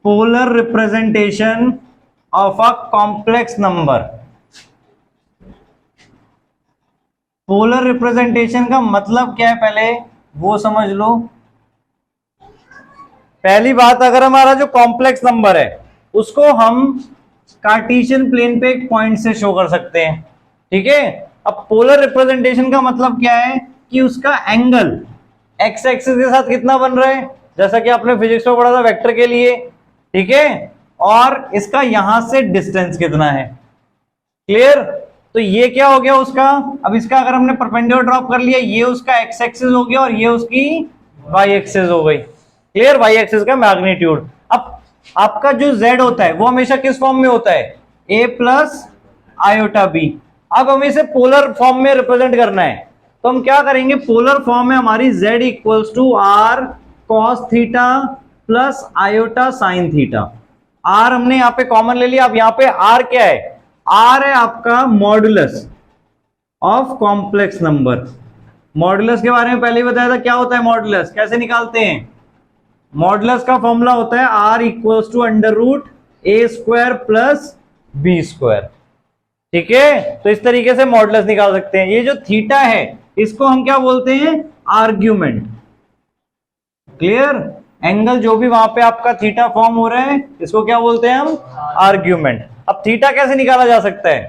Polar representation of a complex number. Polar representation का मतलब क्या है पहले वो समझ लो। पहली बात, अगर हमारा जो कॉम्प्लेक्स नंबर है उसको हम कार्टेशियन प्लेन पे एक पॉइंट से शो कर सकते हैं, ठीक है। अब पोलर रिप्रेजेंटेशन का मतलब क्या है कि उसका एंगल एक्स एक्सिस के साथ कितना बन रहा है, जैसा कि आपने फिजिक्स में पढ़ा था वेक्टर के लिए, ठीक है। और इसका यहां से डिस्टेंस कितना है, क्लियर। तो ये क्या हो गया उसका, अब इसका अगर हमने परपेंडिकुलर ड्रॉप कर लिया, ये उसका एक्स एक्सिस हो गया और ये उसकी वाई एक्सिस हो गई, क्लियर। वाई एक्सिस का मैग्नीट्यूड। अब आपका जो z होता है वो हमेशा किस फॉर्म में होता है, a प्लस आयोटा बी। अब हमें इसे पोलर फॉर्म में रिप्रेजेंट करना है, तो हम क्या करेंगे, पोलर फॉर्म में हमारी z equals to r cos theta plus iota sine theta. r हमने यहां पे कॉमन ले लिया। अब यहां पे r क्या है, r है आपका modulus of complex number. Modulus के बारे में पहले ही बताया था, क्या होता है मॉडुलस, कैसे निकालते हैं। मॉडुलस का फॉर्मूला होता है r equals to under root a square plus b square, ठीक है। तो इस तरीके से मॉडुलस निकाल सकते हैं। ये जो थीटा है इसको हम क्या बोलते हैं, आर्ग्यूमेंट, क्लियर। एंगल जो भी वहां पे आपका थीटा फॉर्म हो रहा है इसको क्या बोलते हैं हम, आर्ग्यूमेंट। अब थीटा कैसे निकाला जा सकता है,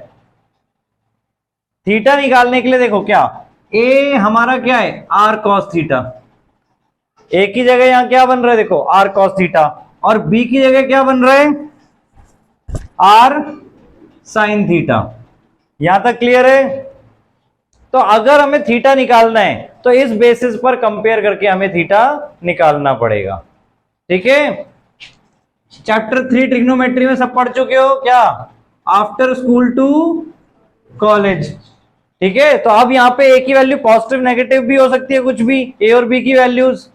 थीटा निकालने के लिए देखो क्या, a हमारा क्या है r cos थीटा, a की जगह यहां क्या बन रहा है देखो r cos थीटा, और b की जगह क्या बन रहा है r sin थीटा। यहां तक क्लियर है। तो अगर हमें थीटा निकालना है तो इस बेसिस पर कंपेयर करके हमें थीटा निकालना पड़ेगा, ठीक है। चैप्टर 3 ट्रिग्नोमेट्री में सब पढ़ चुके हो क्या, आफ्टर स्कूल टू कॉलेज, ठीक है। तो अब यहाँ पे a की वैल्यू पॉजिटिव नेगेटिव भी हो सकती है, कुछ भी a और b की वैल्यूज,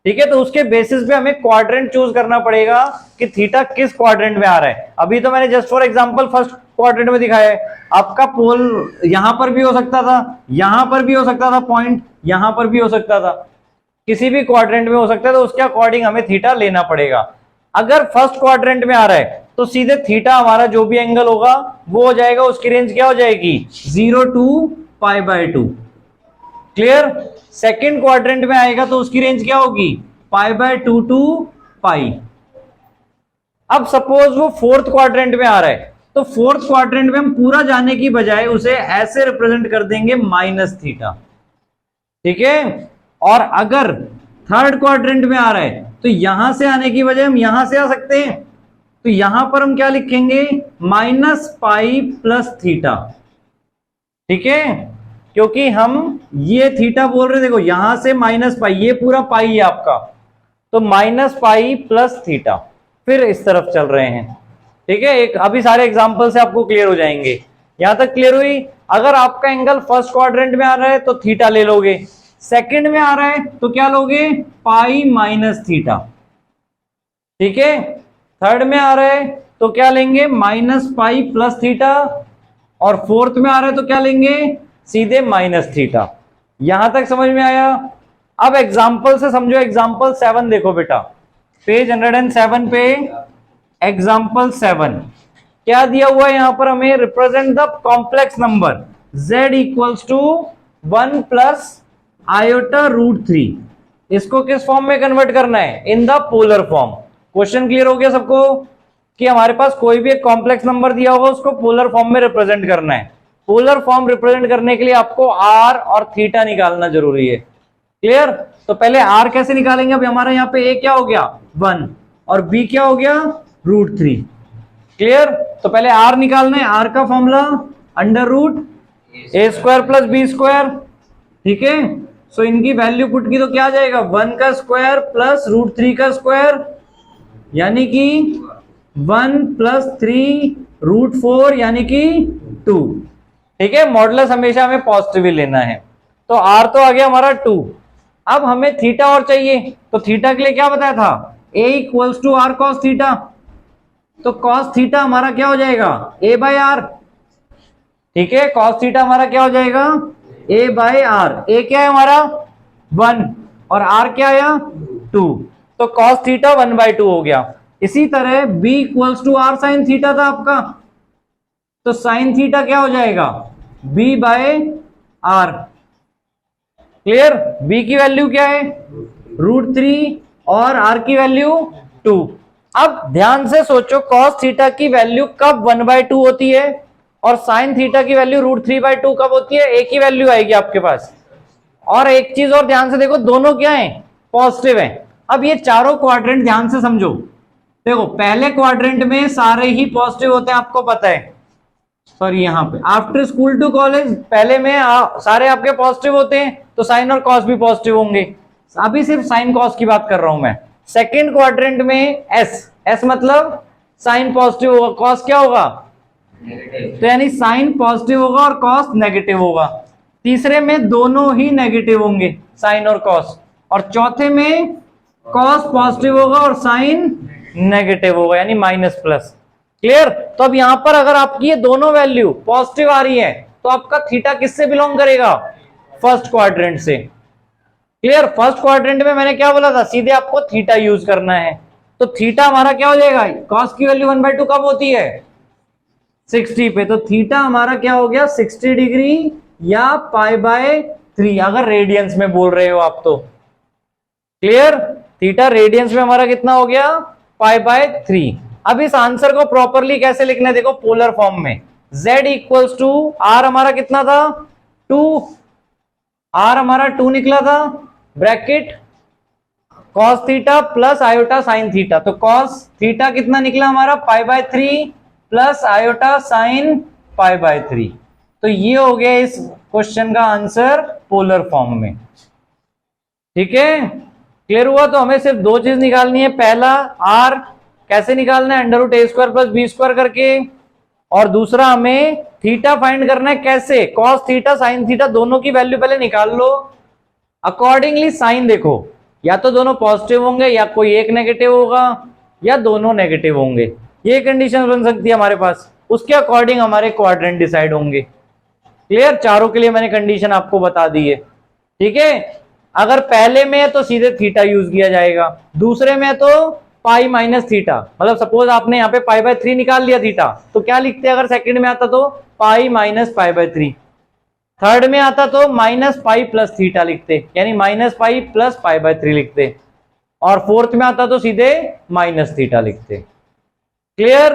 ठीक है। तो उसके बेसिस पे हमें क्वाड्रेंट चूज करना पड़ेगा कि थीटा किस क्वाड्रेंट में आ रहा है। अभी तो मैंने just for example first quadrant में दिखाया है, आपका पोल यहां पर भी हो सकता था, यहां पर भी हो सकता था, पॉइंट यहां पर भी हो सकता था, किसी भी क्वाड्रेंट में हो सकता है। तो उसके अकॉर्डिंग हमें थीटा लेना पड़ेगा। अगर फर्स्ट क्वाड्रेंट में आ रहा है तो सीधे थीटा हमारा जो भी एंगल होगा वो हो जाएगा, उसकी रेंज क्या हो जाएगी 0 टू π/2, क्लियर। सेकंड क्वाड्रेंट में आएगा तो उसकी रेंज क्या होगी π/2 टू पाई। अब सपोज वो फोर्थ क्वाड्रेंट में आ रहा है तो फोर्थ क्वाड्रेंट में हम पूरा जाने की बजाय उसे ऐसे रिप्रेजेंट कर देंगे माइनस थीटा, ठीक है। और अगर थर्ड क्वाड्रेंट में आ रहा है तो यहां से आने की बजाय हम यहां से आ सकते हैं, तो यहां पर हम क्या लिखेंगे माइनस पाई प्लस थीटा, ठीक है। क्योंकि हम ये थीटा बोल रहे हैं, देखो यहां से माइनस पाई, ये पूरा पाई है आपका, तो माइनस पाई प्लस थीटा, फिर इस तरफ चल रहे हैं, ठीक है। एक अभी सारे एग्जांपल से आपको क्लियर हो जाएंगे। यहां तक क्लियर हुई। अगर आपका एंगल फर्स्ट क्वाड्रेंट में आ रहा है तो थीटा ले लोगे, सेकंड में आ रहा है तो क्या लोगे पाई माइनस थीटा, ठीक है। थर्ड में आ रहा है तो क्या लेंगे माइनस पाई प्लस थीटा, और फोर्थ में आ रहा है तो क्या लेंगे सीधे माइनस थीटा। यहां तक समझ में आया। अब एग्जाम्पल से समझो, एग्जाम्पल 7 देखो बेटा, पेज 107 पे एग्जाम्पल 7 क्या दिया हुआ है यहां पर, हमें represent the complex number z equals to 1 plus iota root 3। इसको किस फॉर्म में कन्वर्ट करना है, in the polar form. Question clear हो गया सबको कि हमारे पास कोई भी एक कॉम्प्लेक्स नंबर दिया होगा उसको पोलर फॉर्म में रिप्रेजेंट करना है। पोलर फॉर्म रिप्रेजेंट करने के लिए आपको r और थीटा निकालना जरूरी है, क्लियर। तो पहले r कैसे निकालेंगे, अब हमारा यहाँ पे a क्या हो गया 1 और b क्या हो गया रूट 3, क्लियर। तो पहले r निकालना है, r का formula under root a square plus b square, ठीक है। सो इनकी वैल्यू पुट की तो क्या आ जाएगा 1 का स्क्वायर प्लस रूट 3 का स्क्वायर, यानी कि 1 प्लस 3 रूट 4 यानी कि 2, ठीक है। मॉडुलस हमेशा हमें पॉजिटिव ही लेना है। तो r तो आ गया हमारा 2। अब हमें थीटा और चाहिए, तो थीटा के लिए क्या बताया था a equals to r cos theta, तो कॉस थीटा हमारा क्या हो जाएगा a बाय आर, ठीक है। कॉस थीटा हमारा क्या हो जाएगा a बाय आर, a क्या है हमारा 1 और r क्या आया 2, तो कॉस थीटा 1/2 हो गया। इसी तरह b equals to r sine theta था आपका, तो साइन थीटा क्या हो जाएगा, b by r. Clear? b की वैल्यू क्या है, √3 और r की वैल्यू 2। अब ध्यान से सोचो, cos थीटा की वैल्यू कब 1/2 होती है और साइन थीटा की वैल्यू √3/2 कब होती है, एक ही वैल्यू आएगी आपके पास। और एक चीज और ध्यान से देखो, दोनों क्या है, पॉजिटिव है। अब ये चारों क्वाड्रेंट ध्यान से समझो, देखो पहले क्वाड्रेंट में सारे ही पॉजिटिव होते हैं, आपको पता है। सॉरी, यहाँ पे आफ्टर स्कूल टू कॉलेज पहले में सारे आपके पॉजिटिव होते हैं, तो साइन और कॉस भी पॉजिटिव होंगे। अभी सिर्फ साइन कॉस की बात कर रहा हूं मैं। सेकेंड क्वाड्रेंट में एस मतलब साइन पॉजिटिव होगा, कॉस क्या होगा, तो यानी साइन पॉजिटिव होगा और कॉस नेगेटिव होगा। तीसरे में दोनों ही नेगेटिव होंगे, साइन और कॉस। और चौथे में कॉस पॉजिटिव होगा और साइन नेगेटिव होगा, यानी माइनस प्लस। क्लियर? तो अब यहां पर अगर आपकी ये दोनों वैल्यू पॉजिटिव आ रही है, तो आपका थीटा किससे बिलोंग करेगा, फर्स्ट क्वाड्रेंट से। क्लियर? फर्स्ट क्वाड्रेंट में मैंने क्या बोला था, सीधे आपको थीटा यूज करना है। तो थीटा हमारा क्या हो जाएगा, कॉस की वैल्यू 1/2 कब होती है, 60 पे। तो थीटा हमारा क्या हो गया, 60 डिग्री या π/3, अगर रेडियंस में बोल रहे हो आप तो। क्लियर? थीटा रेडियंस में हमारा कितना हो गया, π/3। अब इस आंसर को प्रॉपरली कैसे लिखना है, देखो पोलर फॉर्म में। z इक्वल्स टू r हमारा कितना था, 2, r हमारा 2 निकला था, bracket cos theta plus iota sine theta. तो कॉस थीटा कितना निकला हमारा, π/3 प्लस आयोटा साइन π/3। तो ये हो गया इस क्वेश्चन का आंसर पोलर फॉर्म में। ठीक है, क्लियर हुआ? तो हमें सिर्फ दो चीज निकालनी है। पहला r कैसे निकालना है, √a² + b² करके, और दूसरा हमें थीटा फाइंड करना है। कैसे, कॉस थीटा साइन थीटा दोनों की वैल्यू पहले निकाल लो। अकॉर्डिंगली साइन देखो, या तो दोनों पॉजिटिव होंगे, या कोई एक नेगेटिव होगा, या दोनों नेगेटिव होंगे। ये कंडीशन बन सकती है हमारे पास, उसके अकॉर्डिंग हमारे क्वाड्रेंट डिसाइड होंगे। क्लियर? चारों के लिए मैंने कंडीशन आपको बता दी है। ठीक है, अगर पहले में है तो सीधे थीटा यूज किया जाएगा, दूसरे में तो पाई माइनस थीटा। मतलब सपोज आपने यहाँ पे π/3 निकाल लिया थीटा, तो क्या लिखते हैं, अगर सेकंड में आता तो पाई माइनस π/3, थर्ड में आता तो -π + थीटा लिखते, यानी -π + π/3 लिखते, और फोर्थ में आता तो सीधे -θ लिखते। क्लियर?